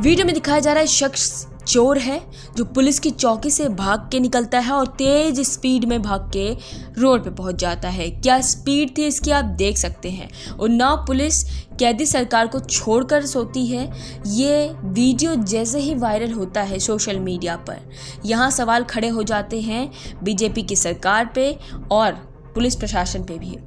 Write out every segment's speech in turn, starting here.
Video में दिखाया जा रहा है शख्स चोर है जो पुलिस की चौकी से भाग के निकलता है और तेज स्पीड में भाग के रोड पे पहुंच जाता है। क्या स्पीड थी इसकी आप देख सकते हैं। उन्नाव पुलिस कैदी सरकार को छोड़कर सोती है। ये वीडियो जैसे ही वायरल होता है सोशल मीडिया पर, यहाँ सवाल खड़े हो जाते हैं बीजेपी की सरकार पे और पुलिस प्रशासन पे भी।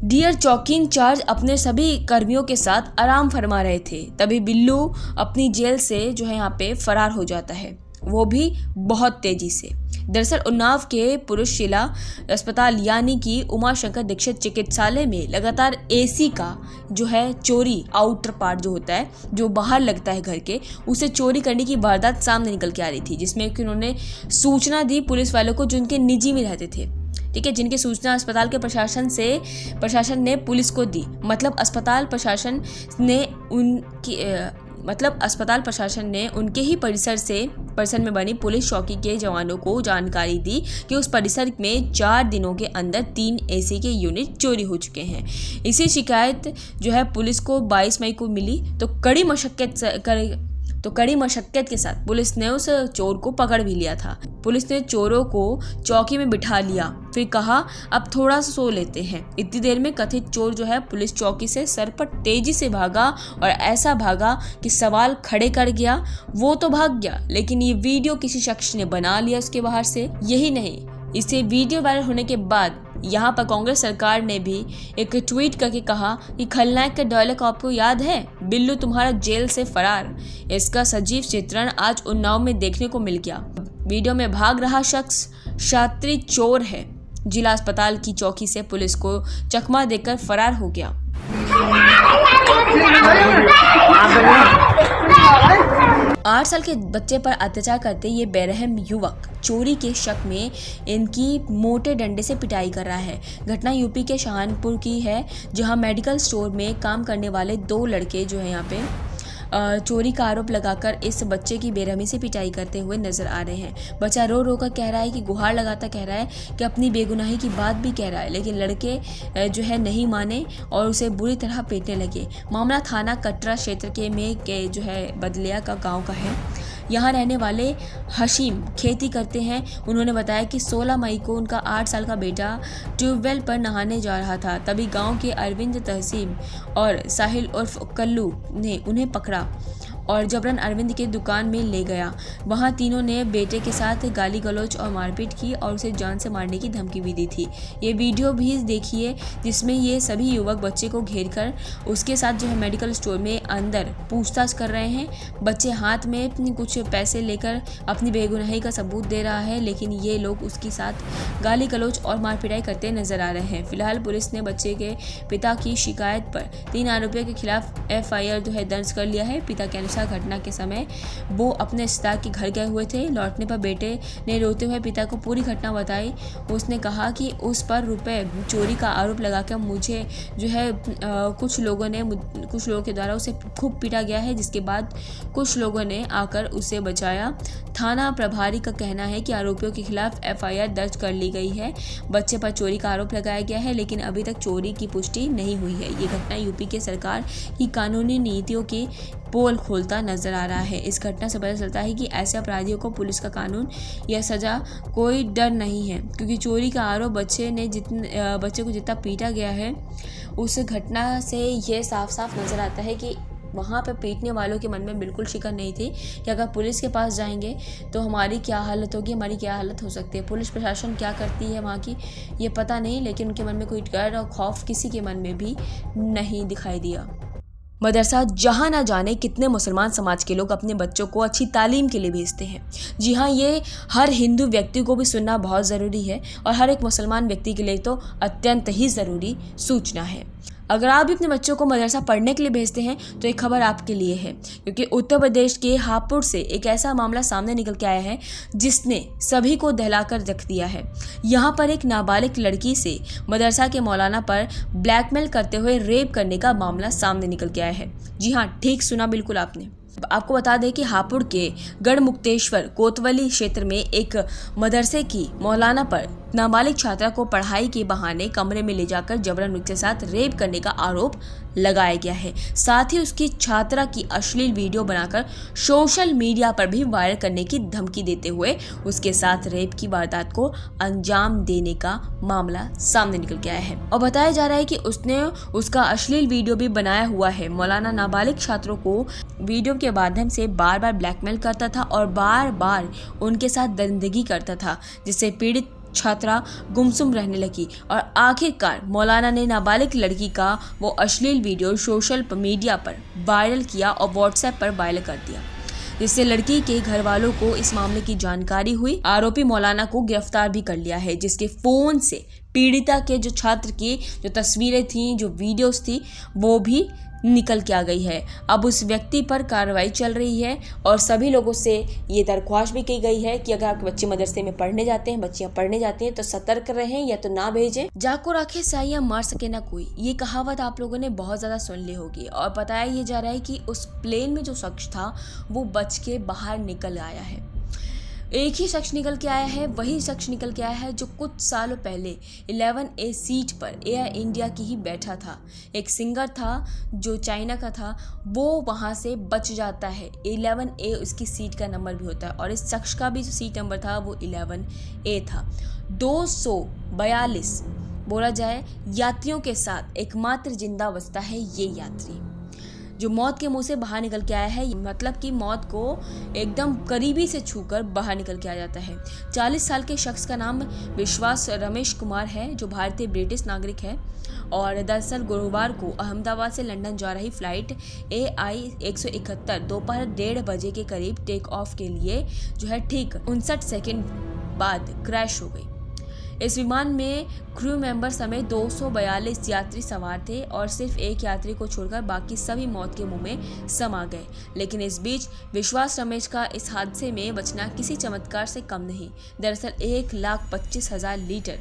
डियर चौकी इंचार्ज अपने सभी कर्मियों के साथ आराम फरमा रहे थे, तभी बिल्लू अपनी जेल से जो है यहाँ पे फरार हो जाता है, वो भी बहुत तेजी से। दरअसल उन्नाव के पुरुषशिला अस्पताल यानी कि उमाशंकर दीक्षित चिकित्सालय में लगातार एसी का जो है चोरी, आउटर पार्ट जो होता है जो बाहर लगता है घर के, उसे चोरी करने की वारदात सामने निकल के आ रही थी, जिसमें कि उन्होंने सूचना दी पुलिस वालों को जो उनके निजी में रहते थे। ठीक है, जिनकी सूचना अस्पताल के प्रशासन ने पुलिस को दी। अस्पताल प्रशासन ने उनके ही परिसर में बनी पुलिस चौकी के जवानों को जानकारी दी कि उस परिसर में 4 दिनों के अंदर 3 एसी के यूनिट चोरी हो चुके हैं। इसी शिकायत जो है पुलिस को 22 मई को मिली, तो कड़ी मशक्कत के साथ पुलिस ने उस चोर को पकड़ भी लिया था। पुलिस ने चोरों को चौकी में बिठा लिया, फिर कहा अब थोड़ा सा सो लेते हैं। इतनी देर में कथित चोर जो है पुलिस चौकी से सरपट तेजी से भागा और ऐसा भागा कि सवाल खड़े कर गया। वो तो भाग गया, लेकिन ये वीडियो किसी शख्स ने बना लिया उसके बाहर से। यही नहीं, इसे वीडियो वायरल होने के बाद यहाँ पर कांग्रेस सरकार ने भी एक ट्वीट करके कहा कि खलनायक का डायलॉग आपको याद है, बिल्लू तुम्हारा जेल से फरार। इसका सजीव चित्रण आज उन्नाव में देखने को मिल गया। वीडियो में भाग रहा शख्स शात्री चोर है। जिला अस्पताल की चौकी से पुलिस को चकमा देकर फरार हो गया। 8 साल के बच्चे पर अत्याचार करते ये बेरहम युवक चोरी के शक में इनकी मोटे डंडे से पिटाई कर रहा है। घटना यूपी के शाहनपुर की है, जहां मेडिकल स्टोर में काम करने वाले 2 लड़के जो है यहाँ पे चोरी का आरोप लगाकर इस बच्चे की बेरहमी से पिटाई करते हुए नजर आ रहे हैं। बच्चा रो रो कर कह रहा है कि गुहार लगाता कह रहा है कि अपनी बेगुनाही की बात भी कह रहा है, लेकिन लड़के जो है नहीं माने और उसे बुरी तरह पीटने लगे। मामला थाना कटरा क्षेत्र के जो है बदलिया का गांव का है। यहाँ रहने वाले हशीम खेती करते हैं। उन्होंने बताया कि 16 मई को उनका 8 साल का बेटा ट्यूबवेल पर नहाने जा रहा था, तभी गांव के अरविंद तहसीम और साहिल उर्फ कल्लू ने उन्हें पकड़ा और जबरन अरविंद के दुकान में ले गया। वहां तीनों ने बेटे के साथ गाली गलौज और मारपीट की और उसे जान से मारने की धमकी भी दी थी। ये वीडियो भी देखिए, जिसमें ये सभी युवक बच्चे को घेर कर उसके साथ जो है मेडिकल स्टोर में अंदर पूछताछ कर रहे हैं। बच्चे हाथ में कुछ पैसे लेकर अपनी बेगुनाही का सबूत दे रहा है, लेकिन ये लोग उसके साथ गाली गलौज और मारपिटाई करते नजर आ रहे हैं। फिलहाल पुलिस ने बच्चे के पिता की शिकायत पर 3 आरोपियों के खिलाफ FIR जो है दर्ज कर लिया है। पिता के अनुसार घटना के समय वो अपने रिश्तेदार के घर गए हुए थे। लौटने पर बेटे ने रोते हुए पिता को पूरी घटना बताई। उसने कहा कि उस पर रुपए चोरी का आरोप लगाकर मुझे जो है कुछ लोगों के द्वारा उसे खूब पीटा गया है, जिसके बाद कुछ लोगों ने आकर उसे बचाया। थाना प्रभारी का कहना है कि आरोपियों के खिलाफ FIR दर्ज कर ली गई है। बच्चे पर चोरी का आरोप लगाया गया है, लेकिन अभी तक चोरी की पुष्टि नहीं हुई है। ये घटना यूपी के सरकार की कानूनी नीतियों की पोल खोलता नजर आ रहा है। इस घटना से पता चलता है कि ऐसे अपराधियों को पुलिस का कानून या सजा कोई डर नहीं है, क्योंकि चोरी का आरोप बच्चे को जितना पीटा गया है, उस घटना से ये साफ साफ नजर आता है कि वहाँ पे पीटने वालों के मन में बिल्कुल शिकन नहीं थी कि अगर पुलिस के पास जाएंगे तो हमारी क्या हालत होगी, हमारी क्या हालत हो सकती है। पुलिस प्रशासन क्या करती है वहाँ की ये पता नहीं, लेकिन उनके मन में कोई डर और खौफ किसी के मन में भी नहीं दिखाई दिया। मदरसा जहाँ ना जाने कितने मुसलमान समाज के लोग अपने बच्चों को अच्छी तालीम के लिए भेजते हैं। जी हाँ, ये हर हिंदू व्यक्ति को भी सुनना बहुत ज़रूरी है और हर एक मुसलमान व्यक्ति के लिए तो अत्यंत ही ज़रूरी सूचना है। अगर आप भी अपने बच्चों को मदरसा पढ़ने के लिए भेजते हैं तो एक खबर आपके लिए है, क्योंकि उत्तर प्रदेश के हापुड़ से एक ऐसा मामला सामने निकल के आया है जिसने सभी को दहलाकर रख दिया है। यहाँ पर एक नाबालिग लड़की से मदरसा के मौलाना पर ब्लैकमेल करते हुए रेप करने का मामला सामने निकल के आया है। जी हाँ, ठीक सुना बिल्कुल आपने। आपको बता दें कि हापुड़ के गढ़मुक्तेश्वर कोतवाली क्षेत्र में एक मदरसे की मौलाना पर नाबालिग छात्रा को पढ़ाई के बहाने कमरे में ले जाकर जबरन उसके साथ रेप करने का आरोप लगाया गया है। साथ ही उसकी छात्रा की अश्लील वीडियो बनाकर सोशल मीडिया पर भी वायरल करने की धमकी देते हुए उसके साथ रेप की वारदात को अंजाम देने का मामला सामने निकल के आया है और बताया जा रहा है कि उसने उसका अश्लील वीडियो भी बनाया हुआ है। मौलाना नाबालिग छात्रों को वीडियो के माध्यम से बार बार ब्लैकमेल करता था और बार बार उनके साथ दरिंदगी करता था, जिससे पीड़ित छात्रा गुमसुम रहने लगी और आखिरकार मौलाना ने नाबालिग लड़की का वो अश्लील वीडियो सोशल मीडिया पर वायरल किया और व्हाट्सएप पर वायरल कर दिया, जिससे लड़की के घर वालों को इस मामले की जानकारी हुई। आरोपी मौलाना को गिरफ्तार भी कर लिया है, जिसके फोन से पीड़िता के जो छात्र की जो तस्वीरें थी, जो वीडियोस थी, वो भी निकल के आ गई है। अब उस व्यक्ति पर कार्रवाई चल रही है और सभी लोगों से ये दरख्वास्त भी की गई है कि अगर आपके बच्चे मदरसे में पढ़ने जाते हैं, बच्चियां पढ़ने जाती हैं, तो सतर्क रहें या तो ना भेजें। जाको राखे साइयां मार सके ना कोई, ये कहावत आप लोगों ने बहुत ज़्यादा सुन ली होगी। और बताया ये जा रहा है कि उस प्लेन में जो शख्स था वो बच के बाहर निकल आया है। एक ही शख्स निकल के आया है, वही शख्स निकल के आया है जो कुछ सालों पहले 11A सीट पर एयर इंडिया की ही बैठा था। एक सिंगर था जो चाइना का था, वो वहाँ से बच जाता है। 11A उसकी सीट का नंबर भी होता है और इस शख्स का भी जो सीट नंबर था वो 11A था। 242 बोला जाए यात्रियों के साथ एकमात्र जिंदा बचता है ये यात्री जो मौत के मुंह से बाहर निकल के आया है। मतलब कि मौत को एकदम करीबी से छूकर बाहर निकल के आ जाता है। 40 साल के शख्स का नाम विश्वास रमेश कुमार है, जो भारतीय ब्रिटिश नागरिक है और दरअसल गुरुवार को अहमदाबाद से लंदन जा रही फ्लाइट AI 171 दोपहर 1:30 बजे के करीब टेक ऑफ के लिए जो है ठीक 59 सेकेंड बाद क्रैश हो गई। इस विमान में क्रू मेंबर समेत 242 यात्री सवार थे और सिर्फ एक यात्री को छोड़कर बाकी सभी मौत के मुंह में समा गए। लेकिन इस बीच विश्वास रमेश का इस हादसे में बचना किसी चमत्कार से कम नहीं। दरअसल 1,25,000 लीटर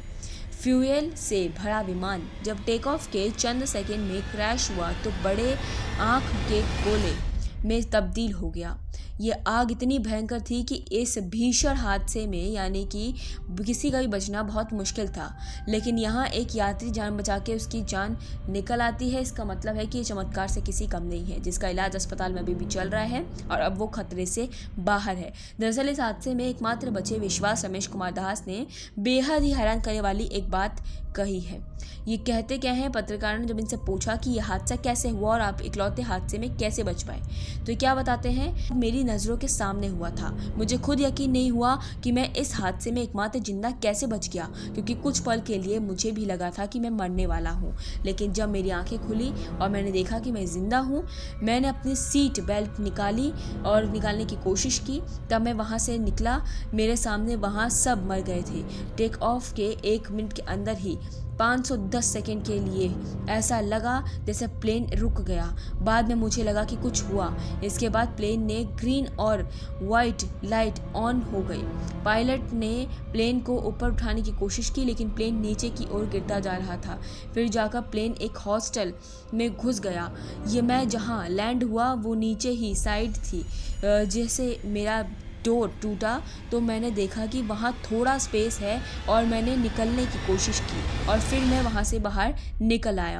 फ्यूल से भरा विमान जब टेक ऑफ के चंद सेकंड में क्रैश हुआ तो बड़े आंख के गोले में तब्दील हो गया। ये आग इतनी भयंकर थी कि इस भीषण हादसे में यानी कि किसी का भी बचना बहुत मुश्किल था। लेकिन यहाँ एक यात्री जान बचा के उसकी जान निकल आती है। इसका मतलब है कि ये चमत्कार से किसी कम नहीं है, जिसका इलाज अस्पताल में अभी भी चल रहा है और अब वो खतरे से बाहर है। दरअसल इस हादसे में एकमात्र बचे विश्वास रमेश कुमार दास ने बेहद ही हैरान करने वाली एक बात कही है। ये कहते क्या हैं, पत्रकारों ने जब इनसे पूछा कि यह हादसा कैसे हुआ और आप इकलौते हादसे में कैसे बच पाए, तो क्या बताते हैं, मेरी नज़रों के सामने हुआ था। मुझे खुद यकीन नहीं हुआ कि मैं इस हादसे में एकमात्र जिंदा कैसे बच गया, क्योंकि कुछ पल के लिए मुझे भी लगा था कि मैं मरने वाला हूँ। लेकिन जब मेरी आंखें खुली और मैंने देखा कि मैं जिंदा हूँ, मैंने अपनी सीट बेल्ट निकाली और निकालने की कोशिश की। तब मैं वहाँ से निकला, मेरे सामने वहाँ सब मर गए थे। टेक ऑफ के 1 मिनट के अंदर ही 510 सेकेंड के लिए ऐसा लगा जैसे प्लेन रुक गया। बाद में मुझे लगा कि कुछ हुआ। इसके बाद प्लेन ने ग्रीन और वाइट लाइट ऑन हो गई। पायलट ने प्लेन को ऊपर उठाने की कोशिश की, लेकिन प्लेन नीचे की ओर गिरता जा रहा था। फिर जाकर प्लेन एक हॉस्टल में घुस गया। ये मैं जहाँ लैंड हुआ वो नीचे ही साइड थी। जैसे मेरा डोर टूटा तो मैंने देखा कि वहाँ थोड़ा स्पेस है और मैंने निकलने की कोशिश की और फिर मैं वहाँ से बाहर निकल आया।